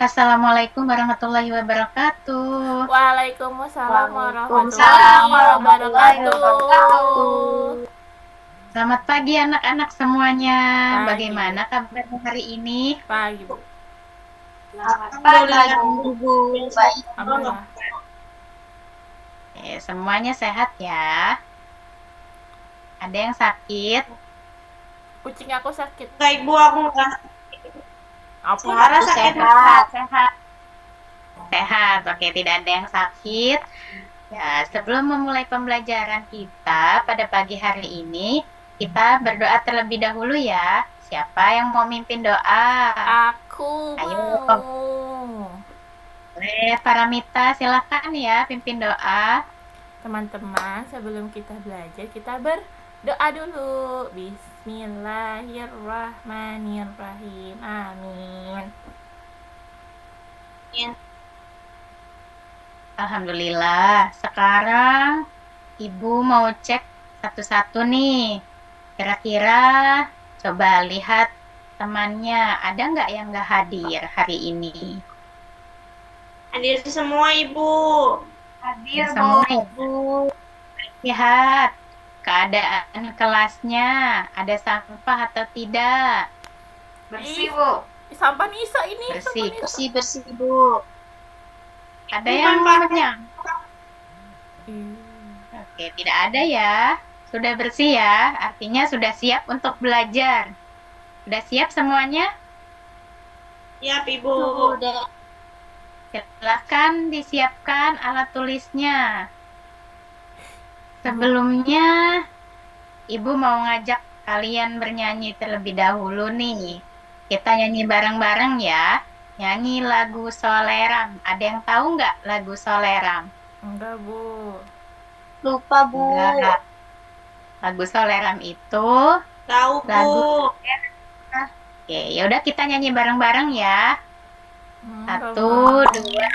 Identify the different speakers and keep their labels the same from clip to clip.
Speaker 1: Assalamualaikum warahmatullahi wabarakatuh.
Speaker 2: Waalaikumsalam
Speaker 3: Waalaikumsalam
Speaker 2: warahmatullahi
Speaker 3: warahmatullahi
Speaker 2: wabarakatuh.
Speaker 3: wabarakatuh.
Speaker 1: Selamat pagi anak-anak semuanya.
Speaker 2: Pagi, Bu.
Speaker 1: Bagaimana kabarnya hari ini?
Speaker 2: Pagi, Bu.
Speaker 3: Selamat pagi, Bu. Baik.
Speaker 2: Alhamdulillah.
Speaker 1: Semuanya sehat ya. Ada yang sakit?
Speaker 2: Kucing aku sakit.
Speaker 3: Baik, Bu, aku nggak
Speaker 2: Apa?
Speaker 3: Suara
Speaker 1: Aku
Speaker 3: sakit.
Speaker 1: sehat. Sehat. Oke, tidak ada yang sakit. Ya, sebelum memulai pembelajaran kita pada pagi hari ini, kita berdoa terlebih dahulu ya. Siapa yang mau mimpin doa?
Speaker 2: Aku
Speaker 1: Ayo.
Speaker 2: mau.
Speaker 1: Boleh, Paramita, silakan ya pimpin doa.
Speaker 2: Teman-teman, sebelum kita belajar, kita berdoa dulu. Bismillahirrahmanirrahim. Amin.
Speaker 1: Alhamdulillah. Sekarang Ibu mau cek satu-satu nih. Kira-kira coba lihat temannya. Ada nggak yang nggak hadir hari ini?
Speaker 3: Hadir semua, Ibu.
Speaker 1: Hadir semua ya, Bu. Lihat keadaan kelasnya. Ada sampah atau tidak?
Speaker 3: Bersih, Bu.
Speaker 2: Sampah Nisa ini.
Speaker 1: Bersih.
Speaker 2: Sampah Nisa.
Speaker 3: Bersih, Bu.
Speaker 1: Ada
Speaker 3: Bukan,
Speaker 1: yang
Speaker 3: Pak.
Speaker 1: menyangkut? Oke, tidak ada ya. Sudah bersih ya, artinya sudah siap untuk belajar. Sudah siap semuanya?
Speaker 3: Siap, Ibu.
Speaker 1: Sudah. Silakan disiapkan alat tulisnya. Sebelumnya, Ibu mau ngajak kalian bernyanyi terlebih dahulu nih. Kita nyanyi bareng-bareng ya. Nyanyi lagu Soleram. Ada yang tahu nggak lagu Soleram?
Speaker 2: Enggak, Bu.
Speaker 3: Lupa, Bu.
Speaker 1: Enggak. Lagu Soleram itu
Speaker 3: Tahu, Bu.
Speaker 1: lagu. Oke, yaudah kita nyanyi bareng-bareng ya.
Speaker 2: Enggak,
Speaker 1: Satu,
Speaker 2: Bu.
Speaker 1: dua.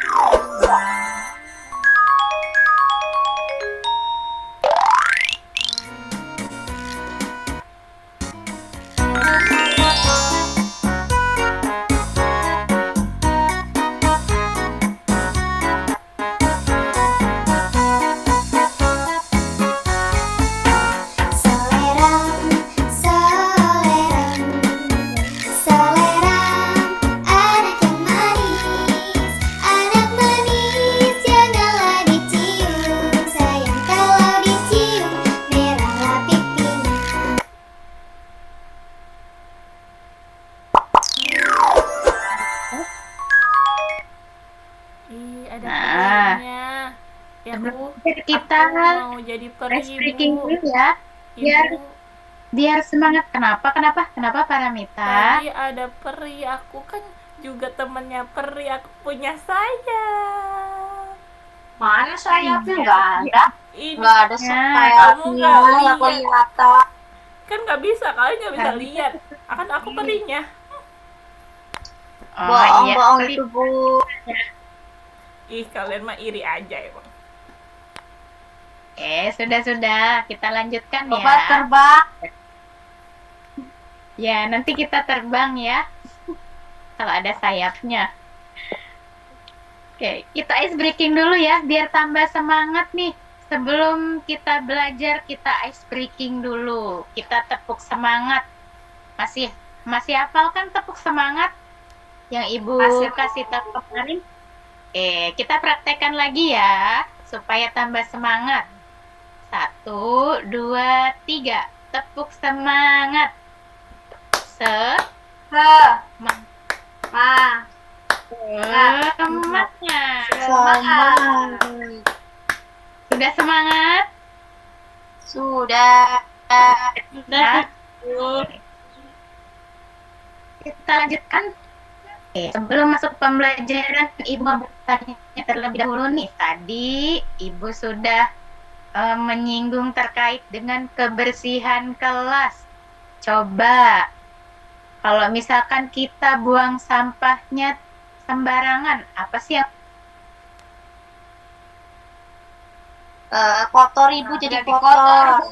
Speaker 4: Soleram, soleram, soleram, anak manis, janganlah dicium, sayang kalau dicium, merahlah pipinya.
Speaker 2: Ada
Speaker 1: Nah.
Speaker 2: perinya. Ya, Bu.
Speaker 1: Kita
Speaker 2: Aku mau jadi
Speaker 1: ice
Speaker 2: peri,
Speaker 1: breaking
Speaker 2: Bu.
Speaker 1: dulu ya.
Speaker 2: Ibu,
Speaker 1: Biar semangat. Kenapa Paramita?
Speaker 2: tadi ada peri. Aku kan juga temennya peri. Aku punya sayap.
Speaker 3: Mana sayapnya?
Speaker 1: Iya.
Speaker 3: Nggak ada.
Speaker 2: Ini
Speaker 3: Nggak ada
Speaker 2: kamu
Speaker 3: sayapnya.
Speaker 2: nggak
Speaker 3: Nggak
Speaker 2: lihat.
Speaker 3: kelihatan.
Speaker 2: Kan nggak bisa, kalian nggak bisa
Speaker 1: Paramita.
Speaker 2: lihat. Akan aku perinya.
Speaker 1: Oh iya.
Speaker 3: Bohong itu, Bu.
Speaker 2: Ih, kalian mah iri aja emang.
Speaker 1: Sudah. Kita lanjutkan
Speaker 3: Coba
Speaker 1: ya.
Speaker 3: terbang.
Speaker 1: Ya, nanti kita terbang ya. Kalau ada sayapnya. Oke, kita ice breaking dulu ya, biar tambah semangat nih. Sebelum kita belajar, kita ice breaking dulu. Kita tepuk semangat. Masih hafal kan tepuk semangat yang Ibu
Speaker 3: Masih.
Speaker 1: kasih tahu kemarin? Kita praktekkan lagi ya, supaya tambah semangat. 1, 2, 3. Tepuk semangat.
Speaker 3: Ma.
Speaker 1: Semangatnya.
Speaker 3: Semangat.
Speaker 1: Sudah semangat?
Speaker 3: Sudah.
Speaker 1: Sudah. Kita lanjutkan. Sebelum masuk pembelajaran, Ibu mau bertanya terlebih dahulu nih. Tadi Ibu sudah menyinggung terkait dengan kebersihan kelas. Coba, kalau misalkan kita buang sampahnya sembarangan, apa sih yang
Speaker 3: Kotor, Ibu, jadi kotor.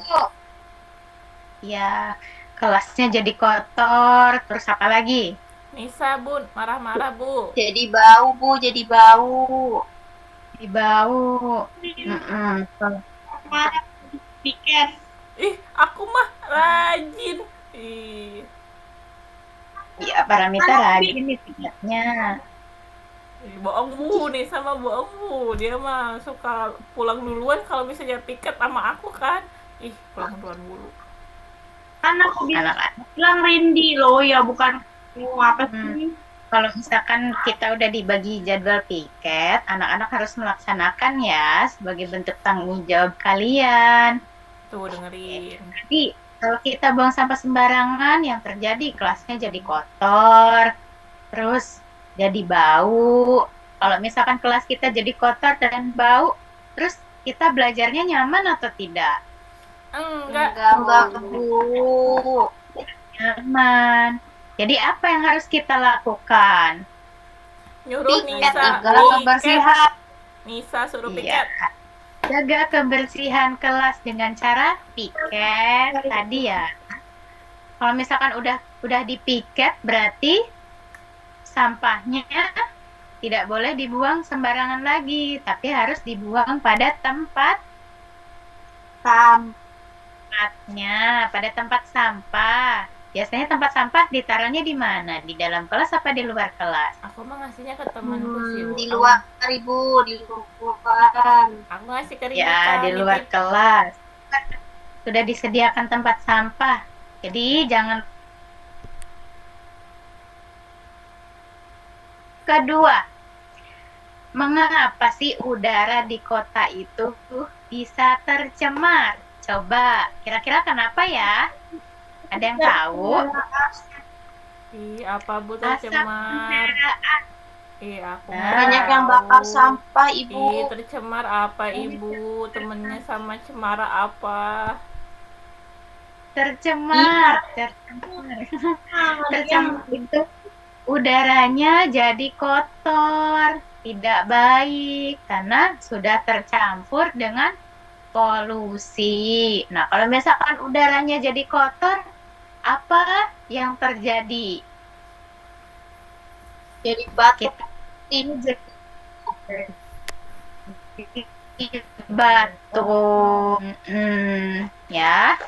Speaker 1: ya kelasnya jadi kotor? Terus apa lagi?
Speaker 2: Nisa, Bu, marah-marah, Bu.
Speaker 3: Jadi bau, Bu, jadi bau.
Speaker 1: Di bau. Kalau
Speaker 3: Marah, piket.
Speaker 2: Ih, aku mah rajin. Ih,
Speaker 1: ya Paramita rajin nih piketnya.
Speaker 2: bohong Bu, nih sama bohong Bu. Dia mah suka pulang duluan kalau misalnya piket sama aku kan. Ih, pulang duluan mulu.
Speaker 3: Kan aku
Speaker 1: Anak-anak.
Speaker 3: bilang Rindi loh, ya bukan apa sih?
Speaker 1: Kalau misalkan kita udah dibagi jadwal piket, anak-anak harus melaksanakan ya sebagai bentuk tanggung jawab kalian.
Speaker 2: Tuh, dengerin.
Speaker 1: Jadi, kalau kita buang sampah sembarangan, yang terjadi kelasnya jadi kotor, terus jadi bau. Kalau misalkan kelas kita jadi kotor dan bau, terus kita belajarnya nyaman atau tidak?
Speaker 2: Enggak.
Speaker 3: Enggak, Bu.
Speaker 1: Nyaman. Jadi apa yang harus kita lakukan?
Speaker 2: Nyuruh
Speaker 3: Piket,
Speaker 2: Nisa.
Speaker 3: jaga kebersihan.
Speaker 2: Nisa suruh
Speaker 1: Iya.
Speaker 2: piket.
Speaker 1: Jaga kebersihan kelas dengan cara piket tadi ya. Kalau misalkan udah dipiket, berarti sampahnya tidak boleh dibuang sembarangan lagi, tapi harus dibuang pada tempatnya, pada tempat sampah. Biasanya tempat sampah ditaruhnya di mana? Di dalam kelas apa di luar kelas?
Speaker 2: Aku mah ngasihnya ke temanku sih, Bu.
Speaker 3: Di luar, Ibu, di luar.
Speaker 2: Aku ngasih ke
Speaker 1: Ya,
Speaker 2: Rika.
Speaker 1: di luar
Speaker 2: nitip.
Speaker 1: kelas. Sudah disediakan tempat sampah. Jadi jangan. Kedua, mengapa sih udara di kota itu bisa tercemar? Coba, kira-kira kenapa ya? Ada yang tahu?
Speaker 2: Ih, apa Bu
Speaker 1: Asap
Speaker 2: tercemar?
Speaker 1: kendaraan.
Speaker 2: Ih, aku
Speaker 1: Nah,
Speaker 2: nggak
Speaker 3: Banyak yang
Speaker 2: tahu.
Speaker 3: bakar sampah,
Speaker 2: Ih,
Speaker 3: Ibu.
Speaker 2: tercemar apa Ibu? Temennya sama cemara apa?
Speaker 1: Tercemar. Tercemar itu udaranya jadi kotor, tidak baik karena sudah tercampur dengan polusi. Nah, kalau misalkan udaranya jadi kotor, apa yang terjadi?
Speaker 3: Jadi batuk.
Speaker 1: Ini jadi batuk. Ya.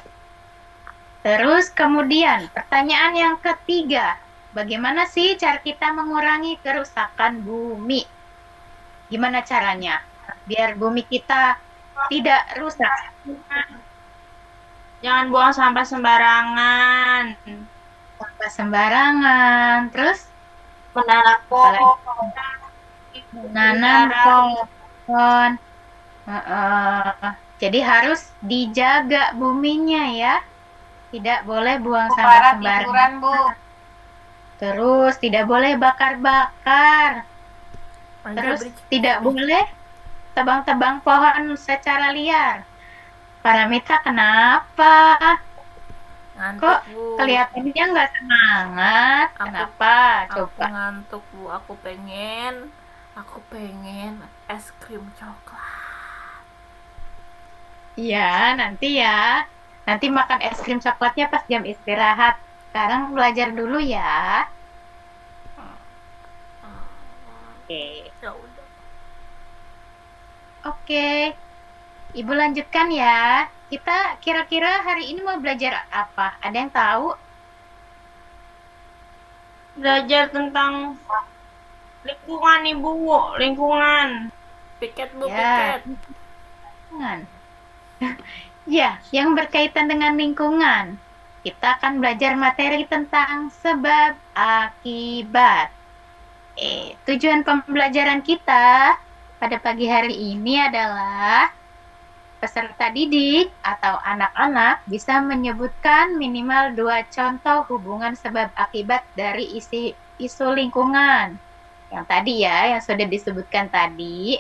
Speaker 1: Terus kemudian pertanyaan yang ketiga, bagaimana sih cara kita mengurangi kerusakan bumi? Gimana caranya? Biar bumi kita tidak rusak.
Speaker 3: Jangan buang sampah sembarangan.
Speaker 1: Sampah sembarangan. Terus
Speaker 3: Menanam pohon.
Speaker 1: nanam pohon. Jadi harus dijaga buminya ya. Tidak boleh buang sampah sembarangan.
Speaker 3: Bu.
Speaker 1: Terus tidak boleh bakar-bakar. Terus tidak boleh tebang-tebang pohon secara liar. Paramita kenapa?
Speaker 2: Ngantuk,
Speaker 1: Kok
Speaker 2: Bu.
Speaker 1: kelihatannya nggak semangat? Kenapa?
Speaker 2: Aku
Speaker 1: Coba.
Speaker 2: ngantuk, Bu. Aku pengen es krim coklat.
Speaker 1: Iya, nanti ya. Nanti makan es krim coklatnya pas jam istirahat. Sekarang belajar dulu ya. Oke.
Speaker 2: Ya udah.
Speaker 1: Oke. Ibu lanjutkan ya. Kita kira-kira hari ini mau belajar apa? Ada yang tahu?
Speaker 3: Belajar tentang lingkungan, Ibu. Lingkungan.
Speaker 2: Piket, Bu,
Speaker 1: Ya.
Speaker 2: piket.
Speaker 1: Lingkungan. Ya, yang berkaitan dengan lingkungan. Kita akan belajar materi tentang sebab akibat. Tujuan pembelajaran kita pada pagi hari ini adalah peserta didik atau anak-anak bisa menyebutkan minimal 2 contoh hubungan sebab akibat dari isu lingkungan. Yang tadi ya, yang sudah disebutkan tadi,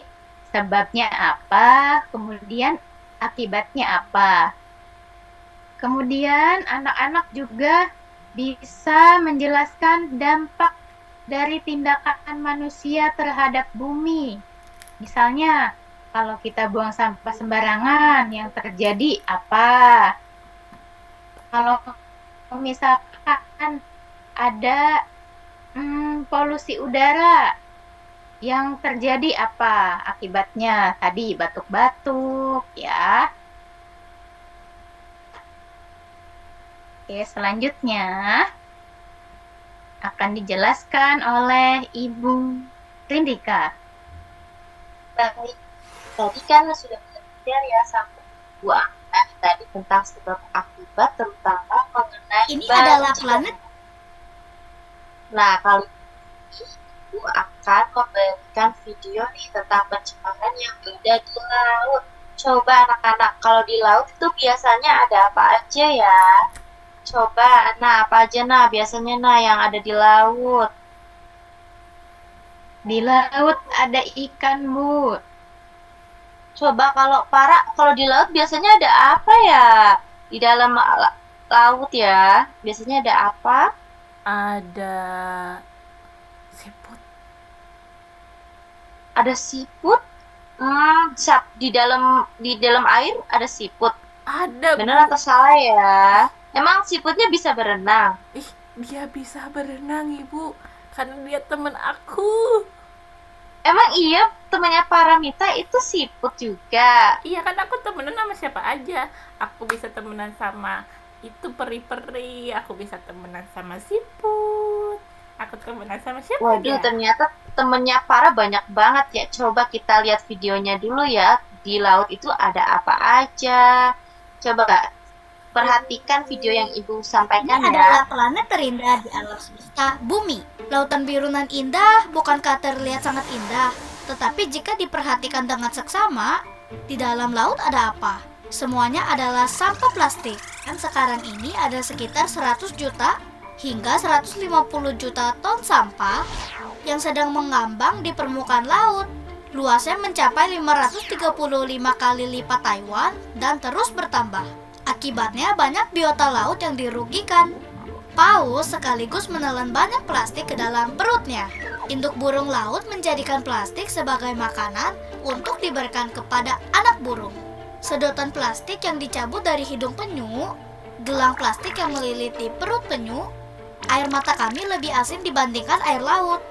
Speaker 1: sebabnya apa, kemudian akibatnya apa. Kemudian anak-anak juga bisa menjelaskan dampak dari tindakan manusia terhadap bumi. Misalnya, kalau kita buang sampah sembarangan, yang terjadi apa? Kalau misalkan ada Polusi udara yang terjadi apa akibatnya? Tadi batuk-batuk, ya. Oke, selanjutnya akan dijelaskan oleh Ibu Rindika.
Speaker 3: Baik, tadi kan sudah belajar ya sama Bu Ana tadi tentang sebab akibat, terutama mengenai
Speaker 4: Ini adalah
Speaker 3: banjir.
Speaker 4: planet.
Speaker 3: Nah, kali ini Ibu akan memberikan video nih tentang pencemaran yang ada di laut. Coba anak-anak, kalau di laut itu biasanya ada apa aja ya? Coba, nah apa aja nah biasanya nah yang ada di laut?
Speaker 1: Di laut ada ikan, Bu.
Speaker 3: Coba kalau di laut biasanya ada apa ya? Di dalam laut ya, biasanya ada apa?
Speaker 2: Ada siput.
Speaker 3: Ada siput. Di dalam air ada siput.
Speaker 2: Ada,
Speaker 3: Bener
Speaker 2: Bu.
Speaker 3: atau salah ya? Emang siputnya bisa berenang?
Speaker 2: Ih, dia bisa berenang, Ibu. Karena dia teman aku.
Speaker 3: Emang iya temannya Paramita itu siput juga?
Speaker 2: Iya kan, aku temenan sama siapa aja. Aku bisa temenan sama itu peri-peri. Aku bisa temenan sama siput. Aku temenan sama siapa
Speaker 3: Waduh,
Speaker 2: dia?
Speaker 3: ternyata temennya Para banyak banget ya. Coba kita lihat videonya dulu ya. Di laut itu ada apa aja. Coba Kak, perhatikan video yang Ibu
Speaker 4: Ini
Speaker 3: sampaikan ya.
Speaker 4: adalah planet terindah di alam semesta, Bumi. Lautan biru nan indah bukankah terlihat sangat indah? Tetapi jika diperhatikan dengan seksama, di dalam laut ada apa? Semuanya adalah sampah plastik. Dan sekarang ini ada sekitar 100 juta hingga 150 juta ton sampah yang sedang mengambang di permukaan laut. Luasnya mencapai 535 kali lipat Taiwan dan terus bertambah. Akibatnya banyak biota laut yang dirugikan. Paus sekaligus menelan banyak plastik ke dalam perutnya. Induk burung laut menjadikan plastik sebagai makanan untuk diberikan kepada anak burung. Sedotan plastik yang dicabut dari hidung penyu, gelang plastik yang meliliti perut penyu, air mata kami lebih asin dibandingkan air laut.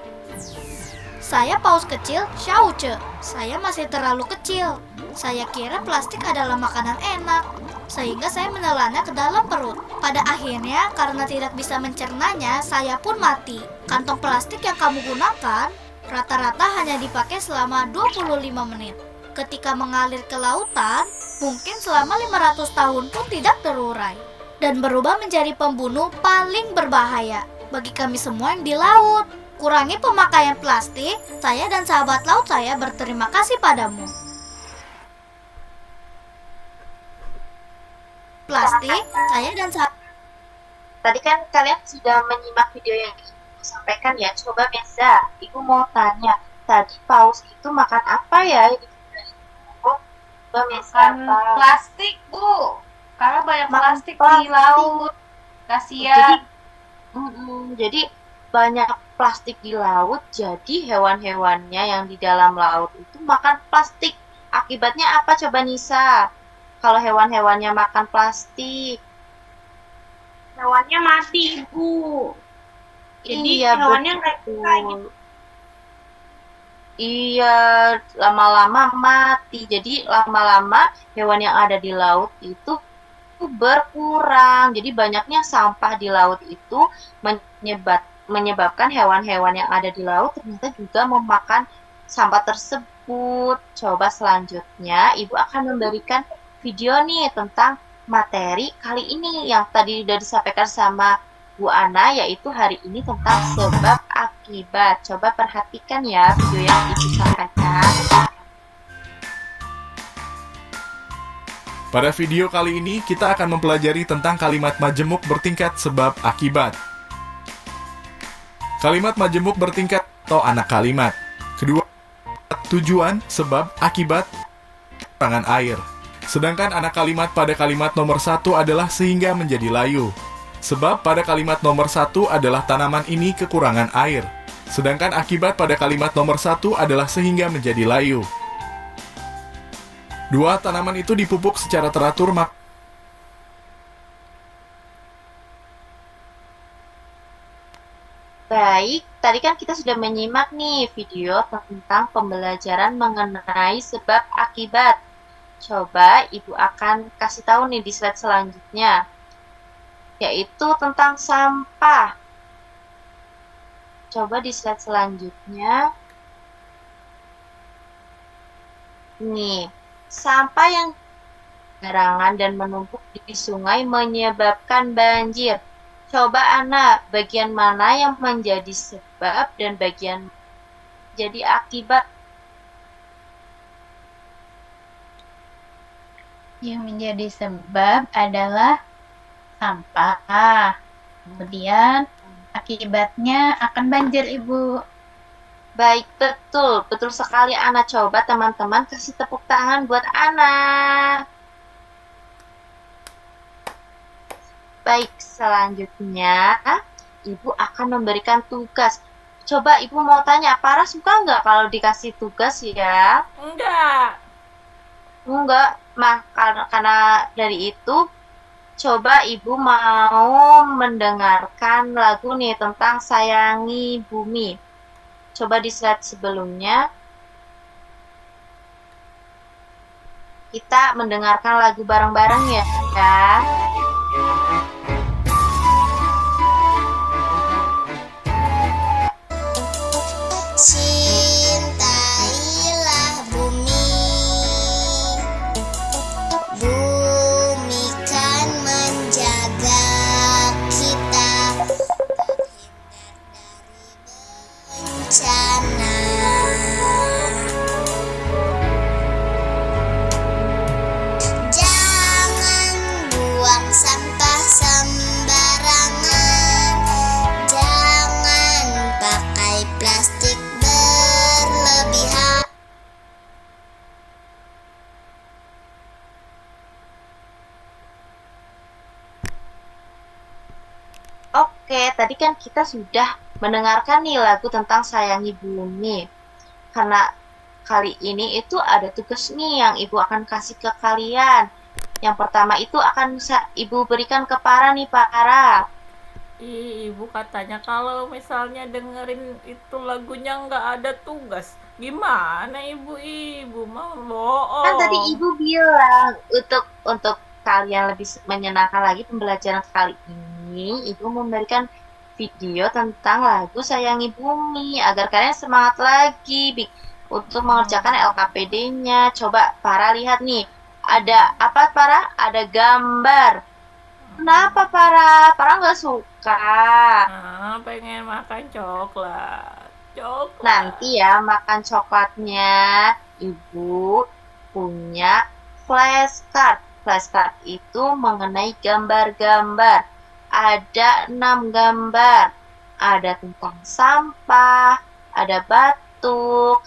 Speaker 4: Saya paus kecil, Xiaoce. Saya masih terlalu kecil. Saya kira plastik adalah makanan enak, sehingga saya menelannya ke dalam perut. Pada akhirnya, karena tidak bisa mencernanya, saya pun mati. Kantong plastik yang kamu gunakan rata-rata hanya dipakai selama 25 menit. Ketika mengalir ke lautan, mungkin selama 500 tahun pun tidak terurai dan berubah menjadi pembunuh paling berbahaya bagi kami semua yang di laut. Kurangi pemakaian plastik, saya dan sahabat laut saya berterima kasih padamu. Plastik, saya dan sahabat.
Speaker 3: Tadi kan kalian sudah menyimak video yang Ibu sampaikan ya. Coba bisa, Ibu mau tanya. Tadi paus itu makan apa ya? Coba bisa
Speaker 1: Makan plastik, Bu. Karena banyak
Speaker 3: Makan
Speaker 1: plastik di
Speaker 3: plastik.
Speaker 1: laut. Kasihan.
Speaker 3: Jadi banyak plastik di laut, jadi hewan-hewannya yang di dalam laut itu makan plastik. Akibatnya apa coba Nisa? Kalau hewan-hewannya makan plastik.
Speaker 5: Hewannya mati, Ibu. Jadi
Speaker 3: Iya,
Speaker 5: hewannya
Speaker 3: betul.
Speaker 5: kayak kita gitu.
Speaker 3: Iya, lama-lama mati. Jadi lama-lama hewan yang ada di laut itu berkurang. Jadi banyaknya sampah di laut itu menyebabkan hewan-hewan yang ada di laut ternyata juga memakan sampah tersebut. Coba selanjutnya Ibu akan memberikan video nih tentang materi kali ini yang tadi sudah disampaikan sama Bu Ana, yaitu hari ini tentang sebab akibat. Coba perhatikan ya video yang Ibu sampaikan.
Speaker 6: Pada video kali ini, kita akan mempelajari tentang kalimat majemuk bertingkat sebab akibat. Kalimat majemuk bertingkat atau anak kalimat. Kedua, tujuan, sebab, akibat, kekurangan air. Sedangkan anak kalimat pada kalimat nomor 1 adalah sehingga menjadi layu. Sebab pada kalimat nomor 1 adalah tanaman ini kekurangan air. Sedangkan akibat pada kalimat nomor 1 adalah sehingga menjadi layu. Dua tanaman itu dipupuk secara teratur
Speaker 3: Baik, tadi kan kita sudah menyimak nih video tentang pembelajaran mengenai sebab akibat. Coba Ibu akan kasih tahu nih di slide selanjutnya, yaitu tentang sampah. Coba di slide selanjutnya. Nih, sampah yang sembarangan dan menumpuk di sungai menyebabkan banjir. Coba Ana, bagian mana yang menjadi sebab dan bagian jadi akibat?
Speaker 1: Yang menjadi sebab adalah sampah. Kemudian akibatnya akan banjir, Ibu.
Speaker 3: Baik, betul. Betul sekali Ana. Coba teman-teman kasih tepuk tangan buat Ana. Baik, selanjutnya Ibu akan memberikan tugas. Coba Ibu mau tanya, Para suka nggak kalau dikasih tugas ya?
Speaker 2: Enggak.
Speaker 3: Enggak, karena dari itu, coba Ibu mau mendengarkan lagu nih tentang Sayangi Bumi. Coba di slide sebelumnya, kita mendengarkan lagu bareng-bareng ya.
Speaker 7: Cintailah bumi, bumi kan menjaga kita terhindar dari bencana. Jangan buang sampah sembarangan, jangan pakai plastik berlebihan.
Speaker 3: Oke, tadi kan kita sudah mendengarkan nih lagu tentang Sayangi Bumi. Karena kali ini itu ada tugas nih yang Ibu akan kasih ke kalian. Yang pertama itu akan Ibu berikan ke Para nih, Para.
Speaker 2: Ibu katanya kalau misalnya dengerin itu lagunya nggak ada tugas. Gimana ibu mah bohong.
Speaker 3: Kan tadi Ibu bilang untuk kalian lebih menyenangkan lagi pembelajaran kali ini, Ibu memberikan video tentang lagu Sayangi Bumi agar kalian semangat lagi untuk mengerjakan LKPD-nya. Coba Para lihat nih, ada apa Para? Ada gambar. Kenapa Para? Para nggak suka?
Speaker 2: Pengen makan coklat.
Speaker 3: Nanti ya makan coklatnya, Ibu punya flashcard. Flashcard itu mengenai gambar-gambar. Ada 6 gambar. Ada tentang sampah, ada batuk,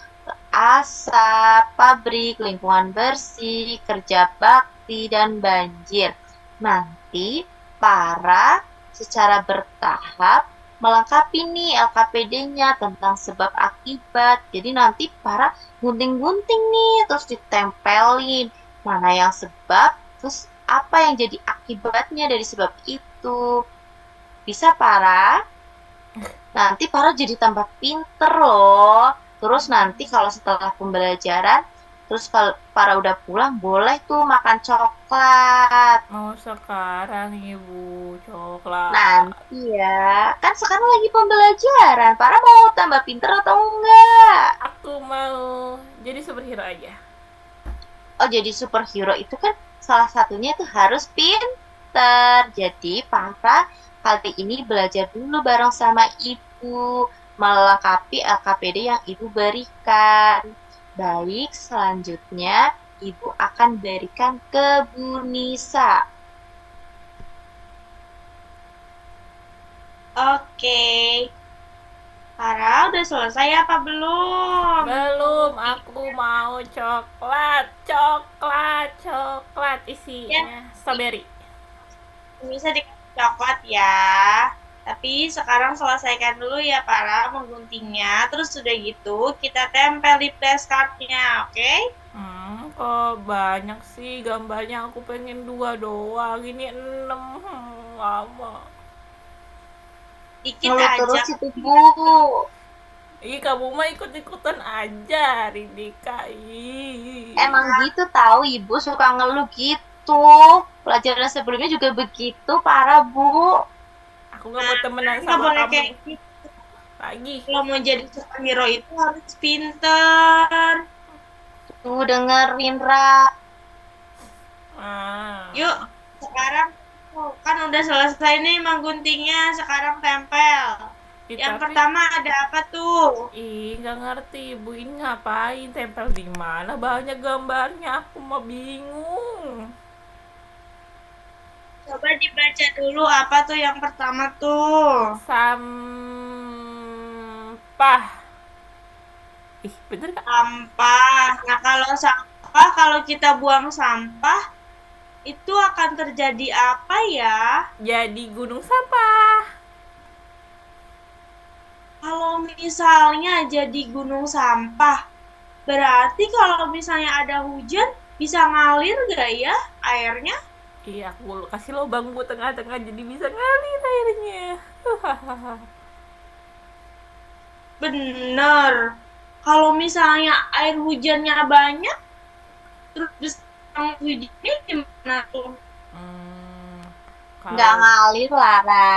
Speaker 3: asap, pabrik, lingkungan bersih, kerja bakti, dan banjir. Nanti Para secara bertahap melengkapi nih LKPD-nya tentang sebab akibat. Jadi nanti Para gunting-gunting nih, terus ditempelin mana yang sebab, terus apa yang jadi akibatnya dari sebab itu. Bisa Para? Nanti Para jadi tambah pinter loh. Terus nanti kalau setelah pembelajaran, terus kalau Para udah pulang, boleh tuh makan coklat.
Speaker 2: Mau sekarang ibu coklat.
Speaker 3: Nanti ya, kan sekarang lagi pembelajaran. Para mau tambah pinter atau enggak?
Speaker 2: Aku mau jadi superhero aja.
Speaker 3: Oh, jadi superhero itu kan salah satunya itu harus pinter. Jadi Para kali ini belajar dulu bareng sama Ibu, melengkapi LKPD yang Ibu berikan. Baik, selanjutnya Ibu akan berikan ke Bu Nisa.
Speaker 5: Oke. Para udah selesai apa belum?
Speaker 2: Belum, aku mau coklat isinya strawberry.
Speaker 5: Bisa dikasih coklat ya. Tapi sekarang selesaikan dulu ya Para mengguntingnya. Terus sudah gitu kita tempel di flashcardnya, oke?
Speaker 2: Kok banyak sih gambarnya, aku pengen 2 doang, ini 6, lama.
Speaker 5: Dikit
Speaker 3: Ngeluh
Speaker 5: aja.
Speaker 3: terus itu, Bu.
Speaker 2: Ih, kamu mah ikut-ikutan aja, Rindika. Ih.
Speaker 3: Emang gitu tahu Ibu suka ngeluh gitu. Pelajaran sebelumnya juga begitu, parah Bu.
Speaker 2: Aku gak mau temenan
Speaker 5: Nggak
Speaker 2: sama
Speaker 5: boleh
Speaker 2: kamu
Speaker 5: kayak gitu.
Speaker 2: lagi.
Speaker 5: Kalau mau jadi superhero itu harus pinter.
Speaker 3: Tuh dengerin Ra.
Speaker 2: Ah.
Speaker 5: Yuk, sekarang kan udah selesai nih mengguntingnya. Sekarang tempel.
Speaker 2: Ih,
Speaker 5: Yang
Speaker 2: tapi
Speaker 5: pertama ada apa tuh?
Speaker 2: nggak ngerti ibu ini ngapain, tempel di mana, banyak gambarnya, aku mah bingung.
Speaker 5: Coba dibaca dulu apa tuh yang pertama tuh.
Speaker 2: Sampah. Ih, bener gak?
Speaker 5: Sampah. Nah, kalau sampah, kalau kita buang sampah, itu akan terjadi apa ya?
Speaker 2: Jadi gunung sampah.
Speaker 5: Kalau misalnya jadi gunung sampah, berarti kalau misalnya ada hujan, bisa ngalir gak ya airnya?
Speaker 2: Iya, aku kasih lubang buat tengah-tengah jadi bisa ngalir airnya.
Speaker 5: Bener. Kalau misalnya air hujannya banyak, terus hujannya gimana tuh?
Speaker 2: Hmm,
Speaker 3: Nggak
Speaker 2: kalau
Speaker 3: ngalir Lara.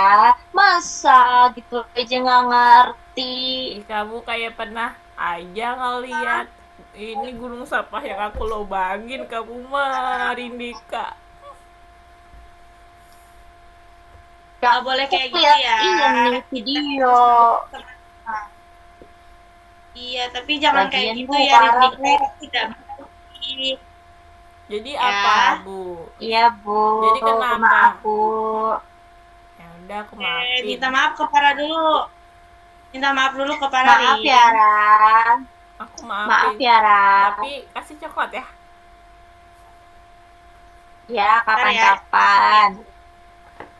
Speaker 3: Masa gitu aja nggak ngerti.
Speaker 2: kamu kayak pernah aja ngeliat ini gunung sampah yang aku lubangin, kamu mah Rindika.
Speaker 5: Gak boleh kayak gitu
Speaker 3: Lihat
Speaker 5: ya.
Speaker 3: ini video.
Speaker 5: Iya, tapi jangan kayak
Speaker 3: Lagian,
Speaker 5: gitu
Speaker 3: Bu,
Speaker 5: ya,
Speaker 3: parah,
Speaker 5: Rindik.
Speaker 3: Bu.
Speaker 5: Itu tidak baik.
Speaker 2: Jadi
Speaker 5: Ya.
Speaker 2: apa, Bu?
Speaker 3: Iya Bu.
Speaker 2: Jadi kenapa?
Speaker 3: Maaf Bu.
Speaker 2: Ya udah, aku
Speaker 5: Oke,
Speaker 2: maafin.
Speaker 5: minta maaf ke Para dulu. Minta maaf dulu ke Para,
Speaker 3: Maaf
Speaker 5: Rin.
Speaker 3: ya Ran.
Speaker 2: Aku
Speaker 3: Maaf
Speaker 2: maafin.
Speaker 3: ya Ran.
Speaker 2: Tapi kasih coklat ya.
Speaker 3: Ya kapan-kapan.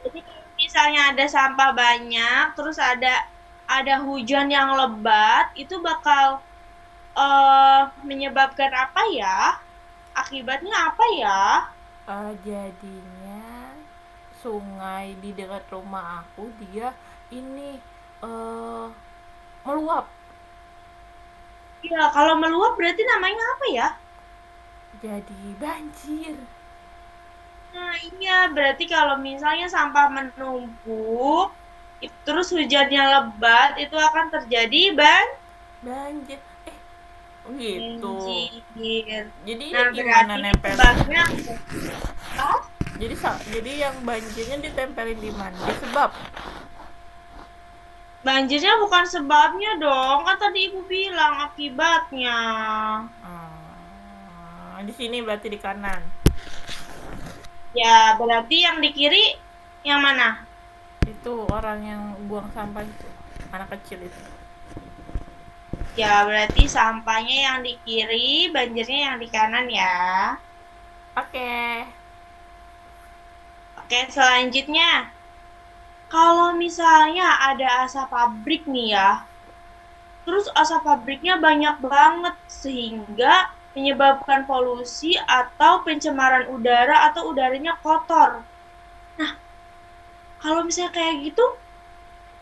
Speaker 5: Jadi kalau misalnya ada sampah banyak, terus ada hujan yang lebat, itu bakal menyebabkan apa ya? Akibatnya apa ya?
Speaker 2: Jadinya sungai di dekat rumah aku dia ini meluap.
Speaker 5: Ya, kalau meluap berarti namanya apa ya?
Speaker 2: Jadi banjir.
Speaker 5: Nah, iya, berarti kalau misalnya sampah menumpuk, terus hujannya lebat, itu akan terjadi
Speaker 2: Banjir. Gitu.
Speaker 5: banjir.
Speaker 2: Jadi ini
Speaker 5: Nah,
Speaker 2: gimana
Speaker 5: berarti
Speaker 2: nempel?
Speaker 5: sebabnya
Speaker 2: Jadi yang banjirnya ditempelin di mana? Di sebab.
Speaker 5: banjirnya bukan sebabnya dong, kan tadi Ibu bilang akibatnya.
Speaker 2: Di sini berarti di kanan.
Speaker 5: Ya, berarti yang di kiri yang mana?
Speaker 2: Itu orang yang buang sampah itu, anak kecil itu.
Speaker 5: Ya, berarti sampahnya yang di kiri, banjirnya yang di kanan ya.
Speaker 2: Oke.
Speaker 5: Oke, selanjutnya. Kalau misalnya ada asap pabrik nih ya, terus asap pabriknya banyak banget sehingga menyebabkan polusi atau pencemaran udara atau udaranya kotor. Nah, kalau misalnya kayak gitu,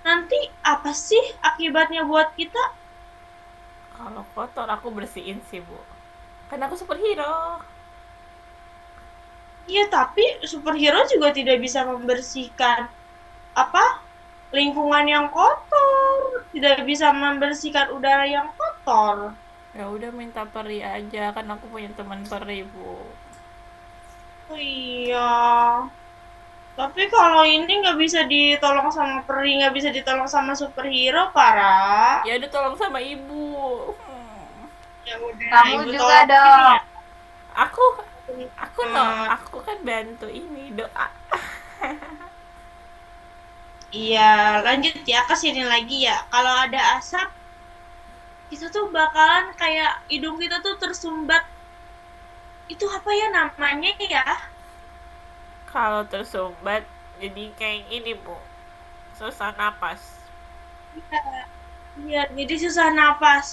Speaker 5: nanti apa sih akibatnya buat kita?
Speaker 2: Kalau kotor aku bersihin sih, Bu. Kan aku superhero.
Speaker 5: Iya, tapi superhero juga tidak bisa membersihkan lingkungan yang kotor, tidak bisa membersihkan udara yang kotor.
Speaker 2: Ya udah minta peri aja, kan aku punya teman peri, Bu.
Speaker 5: Oh, iya. Tapi kalau ini nggak bisa ditolong sama peri, nggak bisa ditolong sama superhero, Para.
Speaker 2: Ya udah tolong sama ibu.
Speaker 5: Ya udah,
Speaker 3: Kamu
Speaker 5: Ibu
Speaker 3: juga
Speaker 5: tolong
Speaker 3: dong.
Speaker 5: ya.
Speaker 2: Aku kan bantu ini doa.
Speaker 5: Iya, lanjut ya ke sini lagi ya. Kalau ada asap, itu tuh bakalan kayak hidung kita tuh tersumbat. Itu apa ya namanya ya?
Speaker 2: Kalau tersumbat jadi kayak gini, Bu. Susah napas.
Speaker 5: Iya, jadi susah napas.